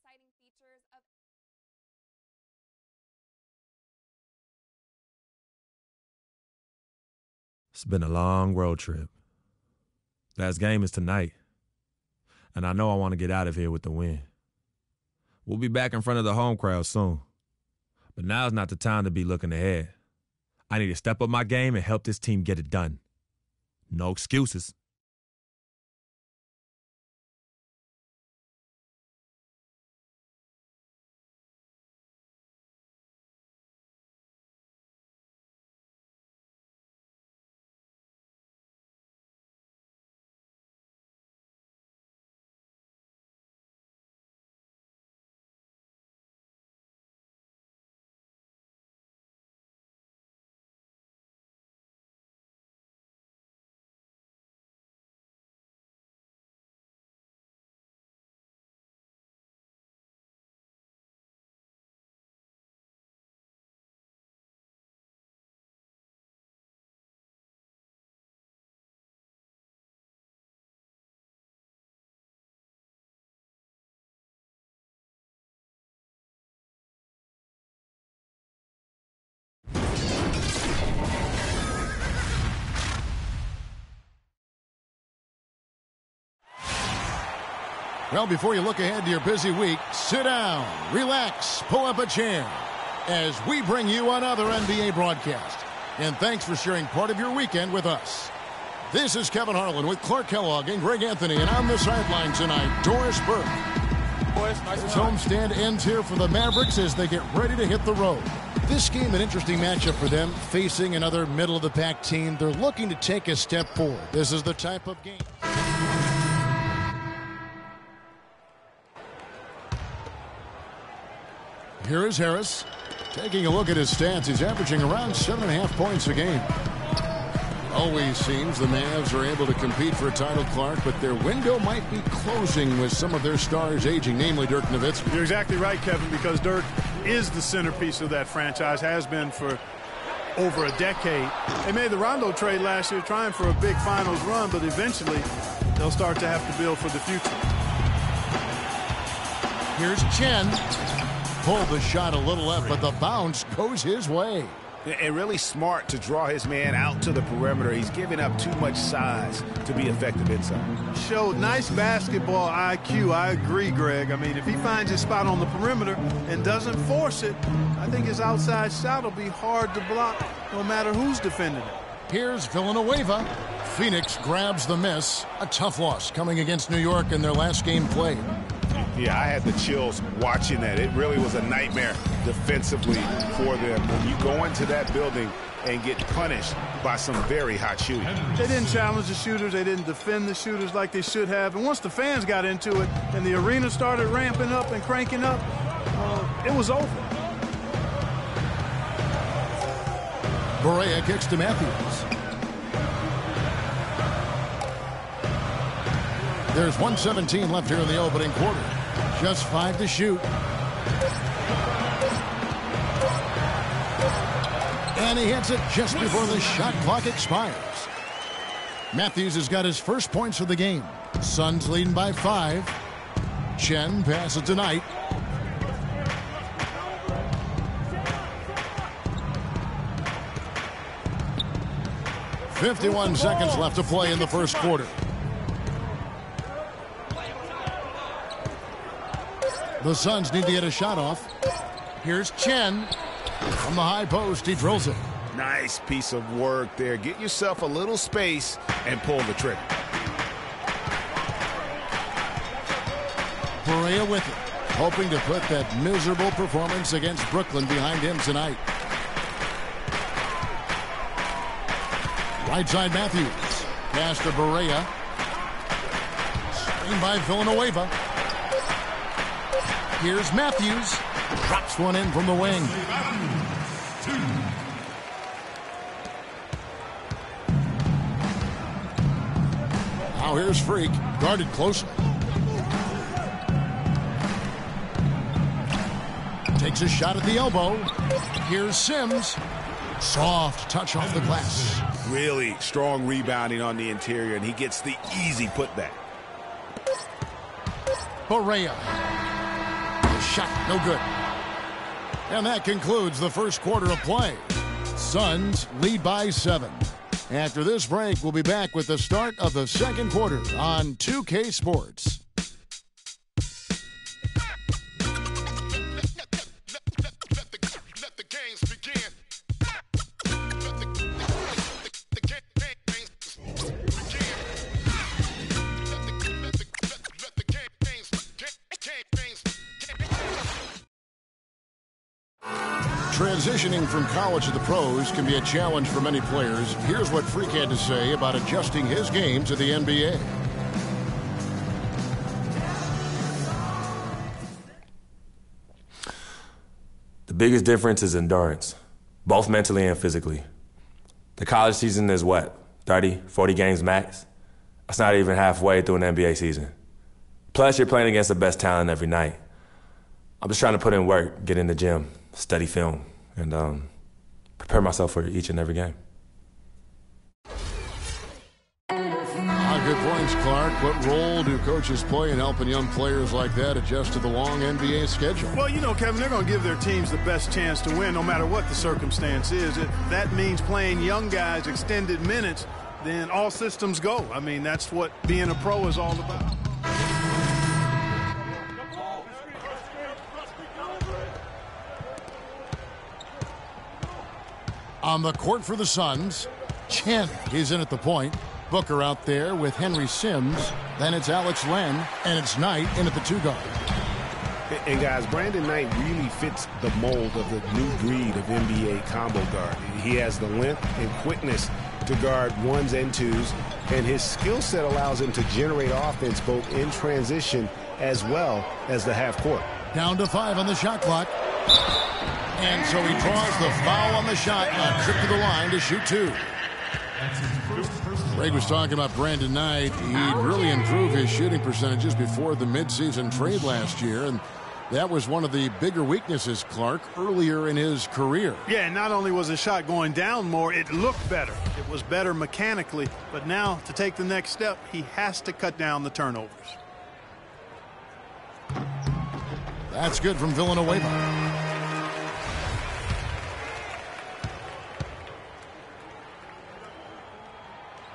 exciting features of It's been a long road trip. Last game is tonight, and I know I want to get out of here with the win. We'll be back in front of the home crowd soon, but now's not the time to be looking ahead. I need to step up my game and help this team get it done. No excuses. Well, before you look ahead to your busy week, sit down, relax, pull up a chair as we bring you another NBA broadcast. And thanks for sharing part of your weekend with us. This is Kevin Harlan with Clark Kellogg and Greg Anthony, and on the sideline tonight, Doris Burke. Boys, nice homestand ends here for the Mavericks as they get ready to hit the road. This game, an interesting matchup for them, facing another middle-of-the-pack team. They're looking to take a step forward. This is the type of game. Here is Harris. Taking a look at his stats, he's averaging around 7.5 points a game. Always seems the Mavs are able to compete for a title, Clark, but their window might be closing with some of their stars aging, namely Dirk Nowitzki. You're exactly right, Kevin, because Dirk is the centerpiece of that franchise, has been for over a decade. They made the Rondo trade last year trying for a big finals run, but eventually they'll start to have to build for the future. Here's Chen. Pulled the shot a little left, but the bounce goes his way. And really smart to draw his man out to the perimeter. He's giving up too much size to be effective inside. Showed nice basketball IQ. I agree, Greg. I mean, if he finds his spot on the perimeter and doesn't force it, I think his outside shot will be hard to block no matter who's defending it. Here's Villanueva. Phoenix grabs the miss. A tough loss coming against New York in their last game played. Yeah, I had the chills watching that. It really was a nightmare defensively for them. When you go into that building and get punished by some very hot shooting. They didn't challenge the shooters. They didn't defend the shooters like they should have. And once the fans got into it and the arena started ramping up and cranking up, it was over. Barea kicks to Matthews. There's 1:17 left here in the opening quarter. Just 5 to shoot. And he hits it just before the shot clock expires. Matthews has got his first points of the game. Suns leading by 5. Chen passes to Knight. .51 seconds left to play in the first quarter. The Suns need to get a shot off. Here's Chen. From the high post, he drills it. Nice piece of work there. Get yourself a little space and pull the trigger. Barea with it. Hoping to put that miserable performance against Brooklyn behind him tonight. Right side Matthews. Pass to Barea. Screen by Villanueva. Here's Matthews. Drops one in from the wing. Now here's Freak. Guarded closely. Takes a shot at the elbow. Here's Sims. Soft touch off the glass. Really strong rebounding on the interior, and he gets the easy putback. Barea. shot, no good. And that concludes the first quarter of play. Suns lead by 7. After this break, we'll be back with the start of the second quarter on 2K Sports. Transitioning from college to the pros can be a challenge for many players. Here's what Freak had to say about adjusting his game to the NBA. The biggest difference is endurance, both mentally and physically. The college season is what, 30, 40 games max? That's not even halfway through an NBA season. Plus, you're playing against the best talent every night. I'm just trying to put in work, get in the gym, study film, and prepare myself for each and every game. Good points, Clark. What role do coaches play in helping young players like that adjust to the long NBA schedule? Well, you know, Kevin, they're going to give their teams the best chance to win no matter what the circumstance is. If that means playing young guys extended minutes, then all systems go. I mean, that's what being a pro is all about. On the court for the Suns, Chen is in at the point. Booker out there with Henry Sims. Then it's Alex Len, and it's Knight in at the 2-guard. And guys, Brandon Knight really fits the mold of the new breed of NBA combo guard. He has the length and quickness to guard ones and twos, and his skill set allows him to generate offense both in transition as well as the half court. Down to 5 on the shot clock. And so he draws the foul on the shot, a trip to the line to shoot 2. Greg was talking about Brandon Knight. He'd really improved his shooting percentages before the midseason trade last year, and that was one of the bigger weaknesses, Clark, earlier in his career. Yeah, not only was his shot going down more, it looked better. It was better mechanically, but now to take the next step, he has to cut down the turnovers. That's good from Villanueva.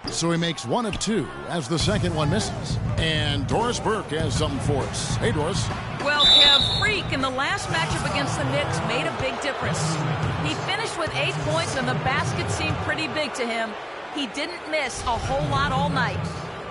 So he makes 1 of 2 as the second one misses. And Doris Burke has something for us. Hey, Doris. Well, Kev, Freak in the last matchup against the Knicks made a big difference. He finished with 8 points, and the basket seemed pretty big to him. He didn't miss a whole lot all night.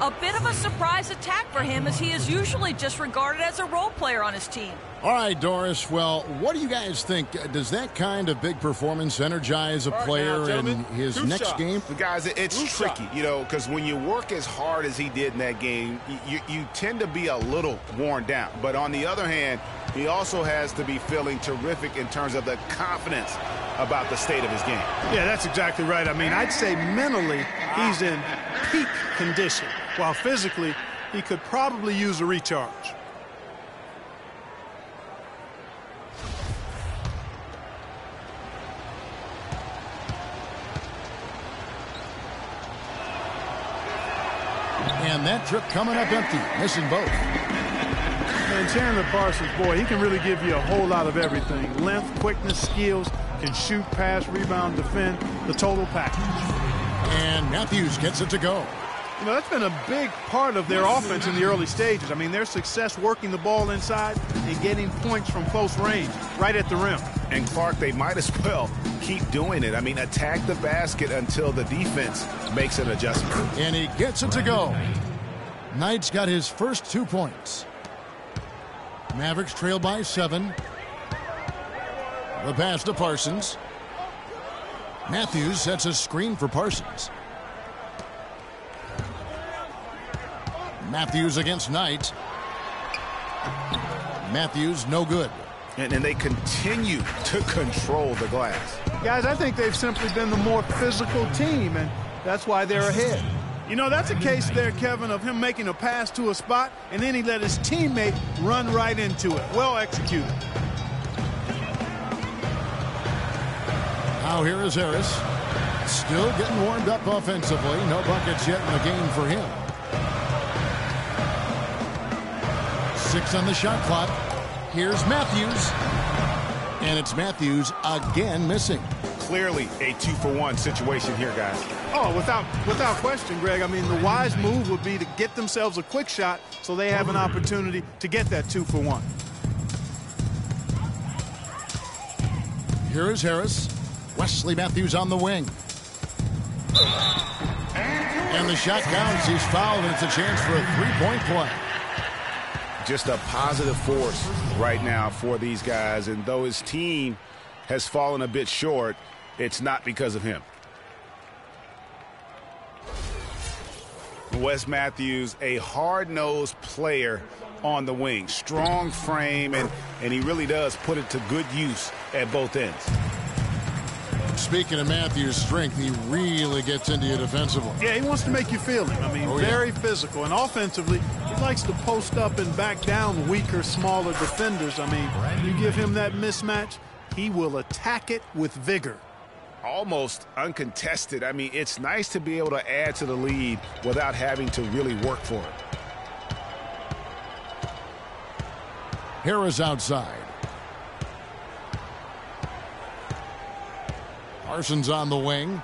A bit of a surprise attack for him, as he is usually just regarded as a role player on his team. All right, Doris. Well, what do you guys think? Does that kind of big performance energize a player in his next game? Guys, it's tricky, you know, because when you work as hard as he did in that game, you tend to be a little worn down. But on the other hand, he also has to be feeling terrific in terms of the confidence about the state of his game. Yeah, that's exactly right. I mean, I'd say mentally he's in peak condition, while physically he could probably use a recharge. And that trip coming up empty, missing both. And Chandler Parsons, boy, he can really give you a whole lot of everything. Length, quickness, skills, can shoot, pass, rebound, defend, the total package. And Matthews gets it to go. You know, that's been a big part of their offense in the early stages. I mean, their success working the ball inside and getting points from close range, right at the rim. And Clark, they might as well keep doing it. I mean, attack the basket until the defense makes an adjustment. And he gets it to go. Knight's got his first 2 points. Mavericks trail by 7. The pass to Parsons. Matthews sets a screen for Parsons. Matthews against Knight. Matthews no good. And they continue to control the glass. Guys, I think they've simply been the more physical team, and that's why they're ahead. You know, that's a case there, Kevin, of him making a pass to a spot, and then he let his teammate run right into it. Well executed. Now here is Harris. Still getting warmed up offensively. No buckets yet in the game for him. 6 on the shot clock. Here's Matthews. And it's Matthews again missing. Clearly a 2-for-1 situation here, guys. Oh, without question, Greg. I mean, the wise move would be to get themselves a quick shot so they have an opportunity to get that 2-for-1. Here is Harris. Wesley Matthews on the wing. And the shot counts. He's fouled, and it's a chance for a three-point play. Just a positive force right now for these guys. And though his team has fallen a bit short, it's not because of him. Wes Matthews, a hard-nosed player on the wing. Strong frame, and he really does put it to good use at both ends. Speaking of Matthews' strength, he really gets into you defensively. Yeah, he wants to make you feel it. I mean, very physical. And offensively, he likes to post up and back down weaker, smaller defenders. I mean, you give him that mismatch, he will attack it with vigor. Almost uncontested. I mean, it's nice to be able to add to the lead without having to really work for it. Harris outside. Parsons on the wing.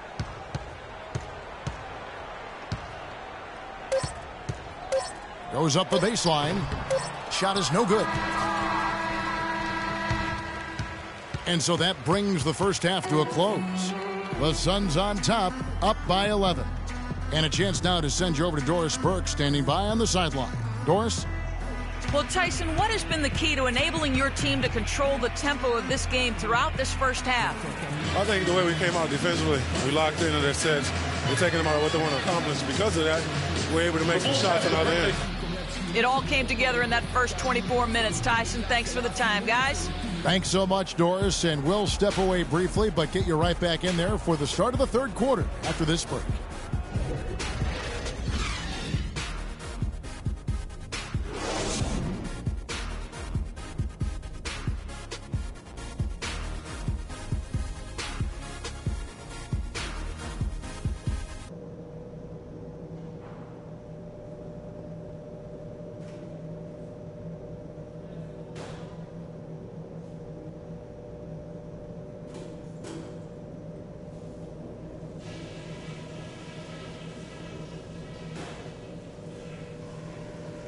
Goes up the baseline. Shot is no good. And so that brings the first half to a close. The Suns on top, up by 11. And a chance now to send you over to Doris Burke, standing by on the sideline. Doris? Well, Tyson, what has been the key to enabling your team to control the tempo of this game throughout this first half? I think the way we came out defensively, we locked into their sets. We're taking them out what they want to accomplish. Because of that, we're able to make some shots on the other end. It all came together in that first 24 minutes. Tyson, thanks for the time, guys. Thanks so much, Doris. And we'll step away briefly, but get you right back in there for the start of the third quarter after this break.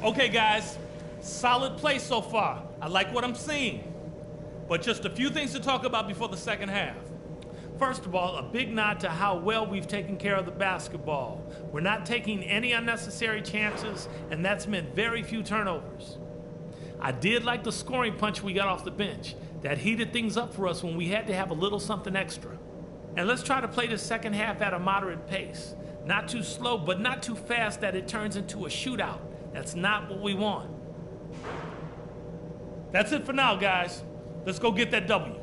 Okay, guys, solid play so far. I like what I'm seeing. But just a few things to talk about before the second half. First of all, a big nod to how well we've taken care of the basketball. We're not taking any unnecessary chances, and that's meant very few turnovers. I did like the scoring punch we got off the bench. That heated things up for us when we had to have a little something extra. And let's try to play the second half at a moderate pace. Not too slow, but not too fast that it turns into a shootout. That's not what we want. That's it for now, guys. Let's go get that W.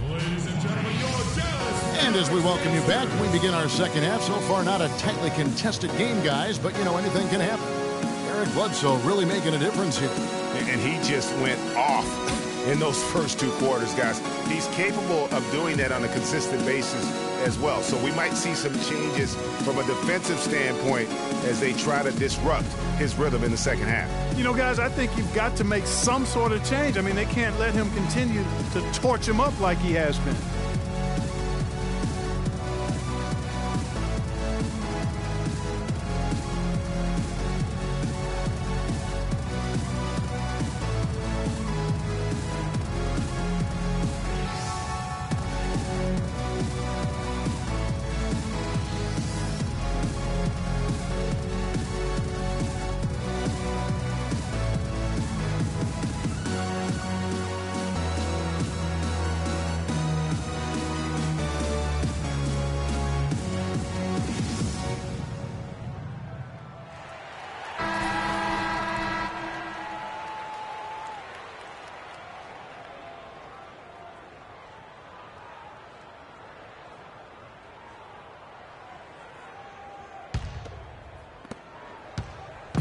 Ladies and gentlemen, your Dallas. And as we welcome you back, we begin our second half. So far, not a tightly contested game, guys, but, you know, anything can happen. Eric Bledsoe really making a difference here. And he just went off in those first two quarters, guys. He's capable of doing that on a consistent basis as well. So we might see some changes from a defensive standpoint as they try to disrupt his rhythm in the second half. You know, guys, I think you've got to make some sort of change. I mean, they can't let him continue to torch him up like he has been.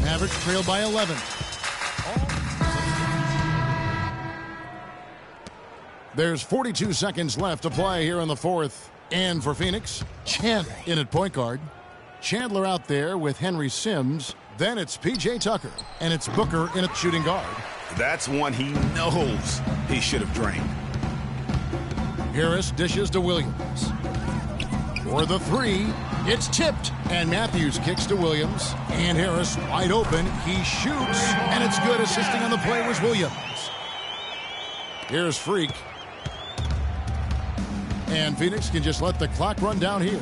Mavericks trail by 11. There's 42 seconds left to play here in the fourth. And for Phoenix, Chen in at point guard. Chandler out there with Henry Sims. Then it's P.J. Tucker, and it's Booker in at shooting guard. That's one he knows he should have drained. Harris dishes to Williams. For the three, it's tipped, and Matthews kicks to Williams. And Harris wide open. He shoots, and it's good. Assisting on the play was Williams. Here's Freak. And Phoenix can just let the clock run down here.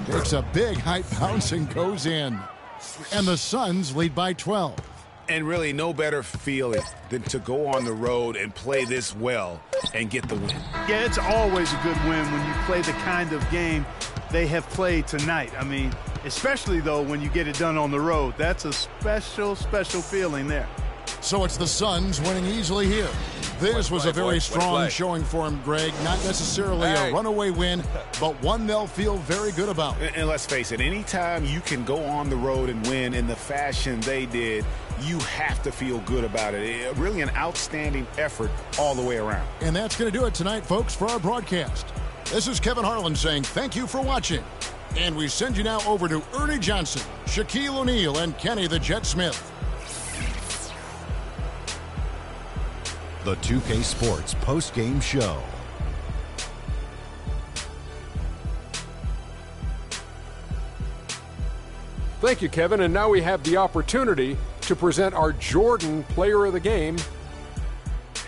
Takes a big high bounce and goes in. And the Suns lead by 12. And really no better feeling than to go on the road and play this well and get the win. Yeah, it's always a good win when you play the kind of game they have played tonight. I mean, especially, though, when you get it done on the road. That's a special, special feeling there. So it's the Suns winning easily here. This was a very strong showing for him, Greg. Not necessarily a runaway win, but one they'll feel very good about. And let's face it, anytime you can go on the road and win in the fashion they did, you have to feel good about it. Really an outstanding effort all the way around. And that's going to do it tonight, folks, for our broadcast. This is Kevin Harlan saying thank you for watching. And we send you now over to Ernie Johnson, Shaquille O'Neal, and Kenny the Jet Smith. The 2K Sports post-game show. Thank you, Kevin. And now we have the opportunity to present our Jordan Player of the Game,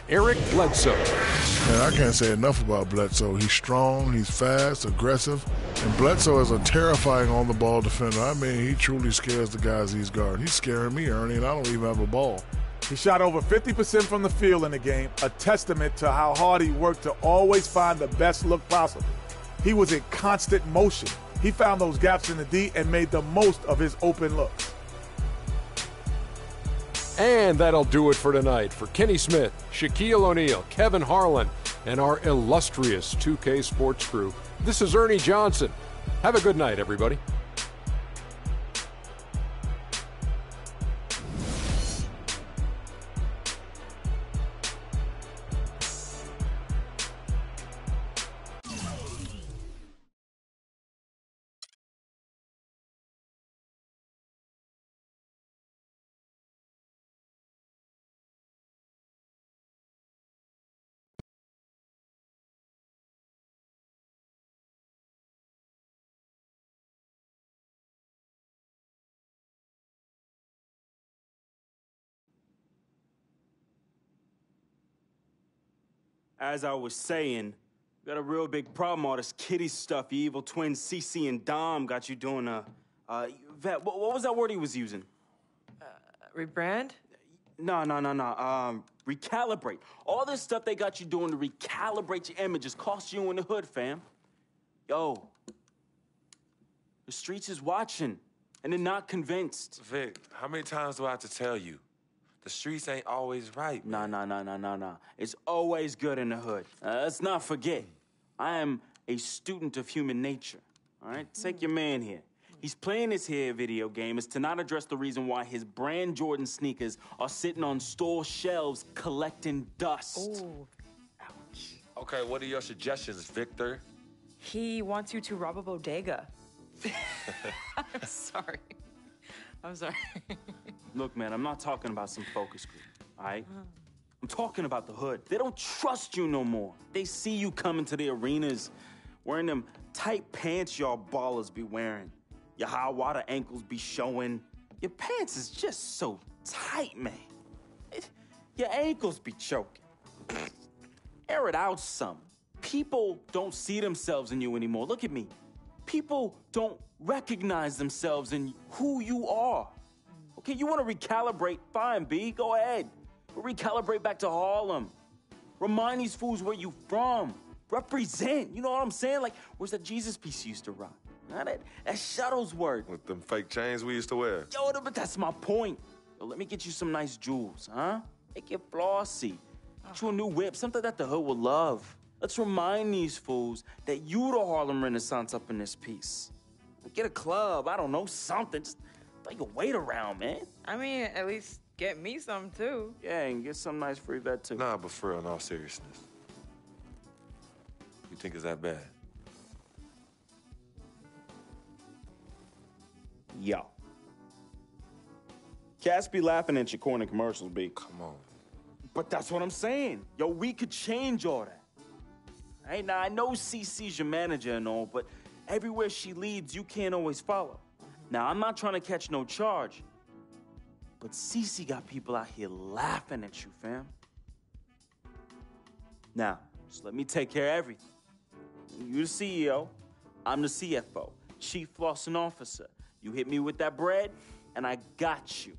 Eric Bledsoe. Man, I can't say enough about Bledsoe. He's strong, he's fast, aggressive, and Bledsoe is a terrifying on-the-ball defender. I mean, he truly scares the guys he's guarding. He's scaring me, Ernie, and I don't even have a ball. He shot over 50% from the field in the game, a testament to how hard he worked to always find the best look possible. He was in constant motion. He found those gaps in the D and made the most of his open looks. And that'll do it for tonight. For Kenny Smith, Shaquille O'Neal, Kevin Harlan, and our illustrious 2K Sports crew, this is Ernie Johnson. Have a good night, everybody. As I was saying, got a real big problem, all this kitty stuff. Your evil twins, CC and Dom, got you doing Vet, what was that word he was using? Rebrand? No. Recalibrate. All this stuff they got you doing to recalibrate your images cost you in the hood, fam. Yo, the streets is watching, and they're not convinced. Vic, how many times do I have to tell you? The streets ain't always right. Nah. It's always good in the hood. Let's not forget, I am a student of human nature, all right? Take your man here. He's playing this here video game is to not address the reason why his brand Jordan sneakers are sitting on store shelves collecting dust. Ooh. Ouch. Okay, what are your suggestions, Victor? He wants you to rob a bodega. I'm sorry. Look, man, I'm not talking about some focus group, all right? I'm talking about the hood. They don't trust you no more. They see you coming to the arenas wearing them tight pants y'all ballers be wearing. Your high water ankles be showing. Your pants is just so tight, man. Your ankles be choking. Air it out some. People don't see themselves in you anymore. Look at me. People don't recognize themselves in who you are. Okay, you want to recalibrate? Fine, B, go ahead. But recalibrate back to Harlem. Remind these fools where you from. Represent, you know what I'm saying? Like, where's that Jesus piece you used to rock? Now that Shuttlesworth. With them fake chains we used to wear. Yo, but that's my point. Yo, let me get you some nice jewels, huh? Make it flossy. Get you a new whip, something that the hood will love. Let's remind these fools that you the Harlem Renaissance up in this piece. Get a club, I don't know, something. Just throw your weight around, man. I mean, at least get me some, too. Yeah, and get some nice free vet, too. Nah, but for real, in all seriousness. You think it's that bad? Yo. Cats be laughing at your corny commercials, B. Come on. But that's what I'm saying. Yo, we could change all that. Right? Now, I know CC's your manager and all, but everywhere she leads, you can't always follow. Now, I'm not trying to catch no charge, but CC got people out here laughing at you, fam. Now, just let me take care of everything. You the CEO, I'm the CFO, Chief Flossing Officer. You hit me with that bread, and I got you.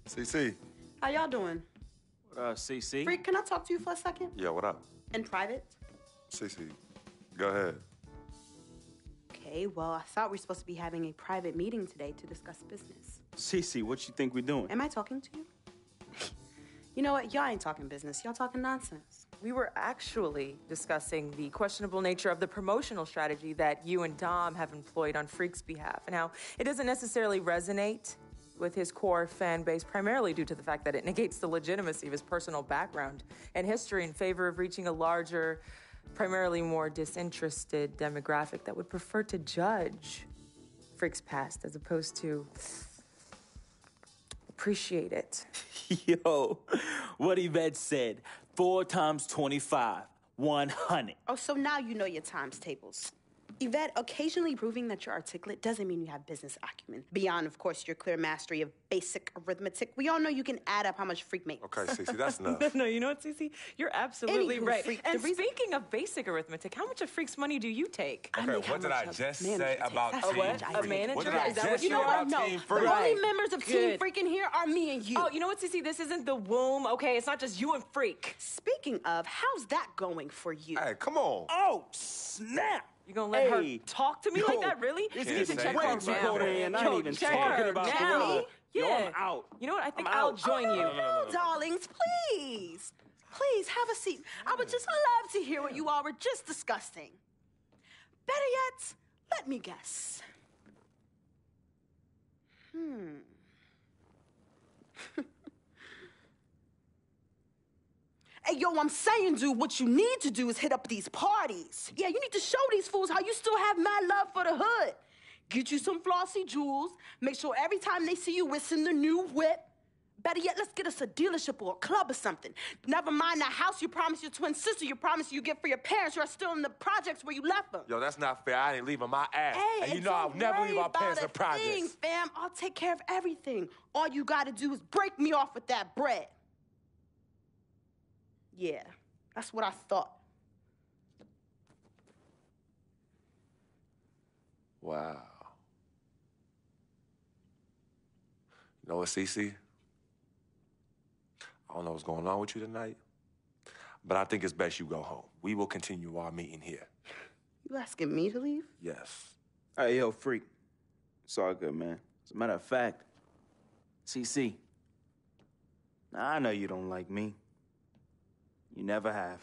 CC. How y'all doing? CC? Freak, can I talk to you for a second? Yeah, what up? In private? CC, go ahead. Okay, well, I thought we were supposed to be having a private meeting today to discuss business. CC, what you think we're doing? Am I talking to you? You know what? Y'all ain't talking business. Y'all talking nonsense. We were actually discussing the questionable nature of the promotional strategy that you and Dom have employed on Freak's behalf and how it doesn't necessarily resonate with his core fan base, primarily due to the fact that it negates the legitimacy of his personal background and history in favor of reaching a larger, primarily more disinterested demographic that would prefer to judge Freak's past as opposed to appreciate it. Yo, what Yvette said, 4 times 25, 100. Oh, so now you know your times tables. Yvette, occasionally proving that you're articulate doesn't mean you have business acumen. Beyond, of course, your clear mastery of basic arithmetic, we all know you can add up how much Freak makes. Okay, Cece, that's enough. No, you know what, Cece? You're absolutely Anywho, right. Freak, And speaking of basic arithmetic, how much of Freak's money do you take? Okay, what did I just say about Team what? Freak? A manager? What did I Is that just what say you about are? No, Team the Freak? only members of Team Good. Freak in here are me and you. Oh, you know what, Cece? This isn't the womb, okay? It's not just you and Freak. Speaking of, how's that going for you? Hey, come on. Oh, snap. You gonna let Hey. her talk to me like that, really? This You need is to check way her too now. cold in, not Yo, even check talking her about now. Gorilla. Yo, Yeah. I'm out. You know what? I think I'm I'll out. join you. No, darlings, please. Please, have a seat. I would just love to hear what you all were just discussing. Better yet, let me guess. Hey, yo, I'm saying, dude, what you need to do is hit up these parties. Yeah, you need to show these fools how you still have mad love for the hood. Get you some flossy jewels. Make sure every time they see you, it's in the new whip. Better yet, let's get us a dealership or a club or something. Never mind that house you promised your twin sister you promised you get for your parents who are still in the projects where you left them. Yo, that's not fair. I ain't leaving my ass. Hey, and you and know I'll don't never worry leave our about parents a in projects. thing, fam. I'll take care of everything. All you gotta do is break me off with that bread. Yeah, that's what I thought. Wow. You know what, Cece? I don't know what's going on with you tonight, but I think it's best you go home. We will continue our meeting here. You asking me to leave? Yes. Hey, yo, Freak. It's all good, man. As a matter of fact, CC, I know you don't like me. You never have.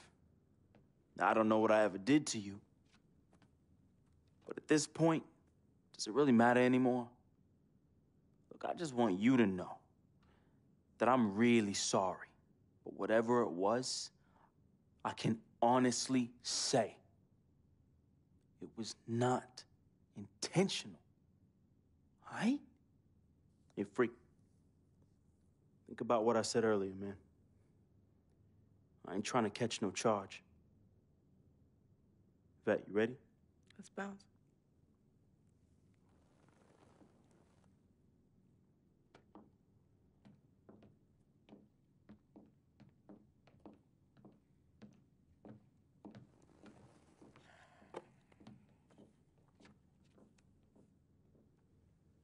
I don't know what I ever did to you. But at this point, does it really matter anymore? Look, I just want you to know that I'm really sorry. But whatever it was, I can honestly say it was not intentional. All right? Hey, Freak. Think about what I said earlier, man. I ain't trying to catch no charge. Vet, you ready? Let's bounce.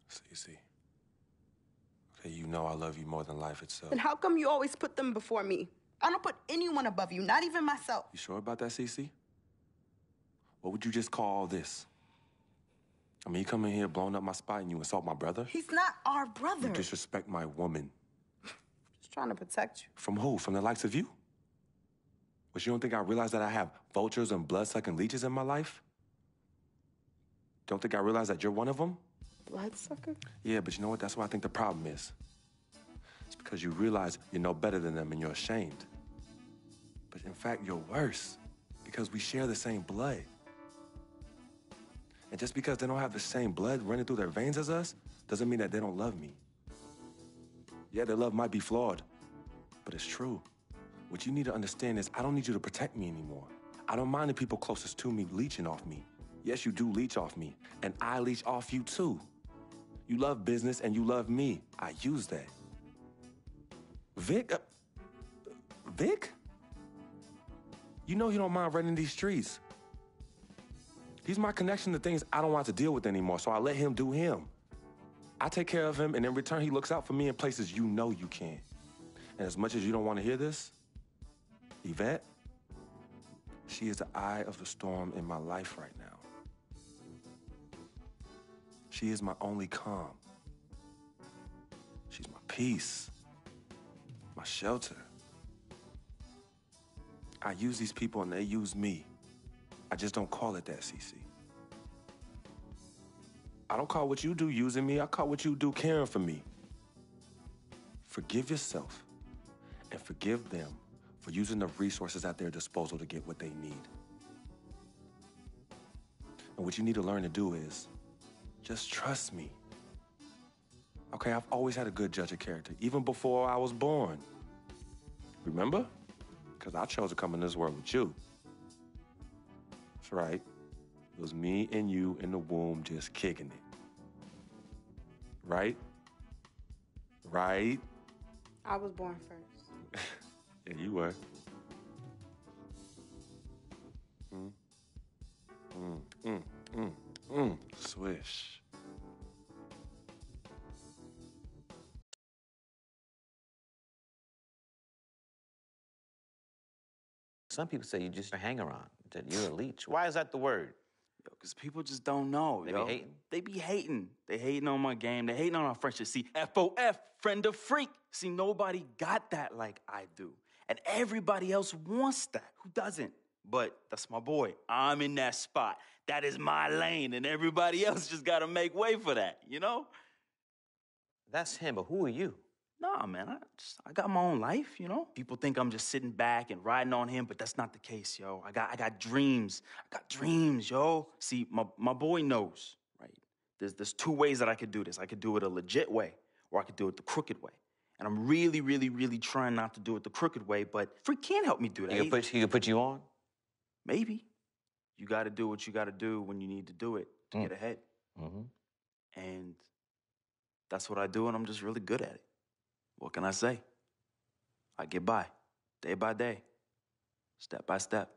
Cece. Okay, you know I love you more than life itself. Then how come you always put them before me? I don't put anyone above you, not even myself. You sure about that, Cece? What would you just call all this? I mean, you come in here blowing up my spot and you insult my brother? He's not our brother. You disrespect my woman. Just trying to protect you. From who? From the likes of you? But you don't think I realize that I have vultures and blood-sucking leeches in my life? Don't think I realize that you're one of them? Bloodsucker? Yeah, but you know what? That's what I think the problem is. It's because you realize you're no better than them and you're ashamed. But in fact, you're worse because we share the same blood. And just because they don't have the same blood running through their veins as us, doesn't mean that they don't love me. Yeah, their love might be flawed, but it's true. What you need to understand is I don't need you to protect me anymore. I don't mind the people closest to me leeching off me. Yes, you do leech off me, and I leech off you too. You love business and you love me. I use that. Vic? Vic? You know he don't mind running these streets. He's my connection to things I don't want to deal with anymore, so I let him do him. I take care of him, and in return, he looks out for me in places you know you can't. And as much as you don't want to hear this, Yvette, she is the eye of the storm in my life right now. She is my only calm. She's my peace, my shelter. I use these people and they use me. I just don't call it that, CC. I don't call what you do using me. I call what you do caring for me. Forgive yourself and forgive them for using the resources at their disposal to get what they need. And what you need to learn to do is just trust me. Okay, I've always had a good judge of character, even before I was born. Remember? Because I chose to come in this world with you. That's right. It was me and you in the womb just kicking it. Right? Right? I was born first. Yeah, you were. Swish. Some people say you just a hanger-on, that you're a leech. Why is that the word? Yo, because people just don't know, They yo. be hating? They be hating. They hating on my game. They hating on our friendship. See, FOF, friend of freak. See, nobody got that like I do. And everybody else wants that. Who doesn't? But that's my boy. I'm in that spot. That is my lane, and everybody else just got to make way for that, you know? That's him, but who are you? Nah, man, I got my own life, you know? People think I'm just sitting back and riding on him, but that's not the case, yo. I got dreams. I got dreams, yo. See, my boy knows, right? There's two ways that I could do this. I could do it a legit way, or I could do it the crooked way. And I'm really, really, really trying not to do it the crooked way, but Freak can't help me do that. He could put you on? Maybe. You got to do what you got to do when you need to do it to get ahead. Mm-hmm. And that's what I do, and I'm just really good at it. What can I say? I get by, day by day, step by step.